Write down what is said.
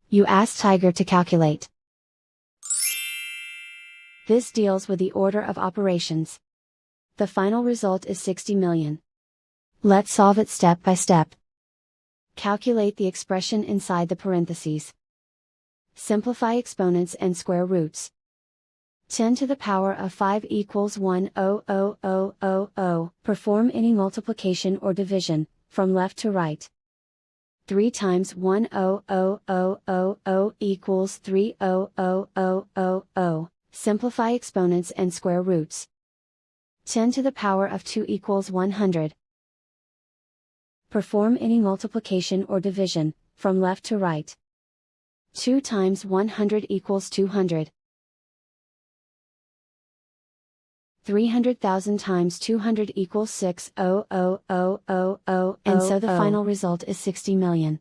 You ask Tiger to calculate. This deals with the order of operations. The final result is 60 million. Let's solve it step by step. Calculate the expression inside the parentheses. Simplify exponents and square roots. 10 to the power of 5 equals 1,000,000. Perform any multiplication or division, from left to right. 3 times 1,000,000 equals 3,000,000. Simplify exponents and square roots. 10 to the power of 2 equals 100. Perform any multiplication or division, from left to right. 2 times 100 equals 200. 300,000 times 200 equals 6,000,000, and so the final result is 60 million.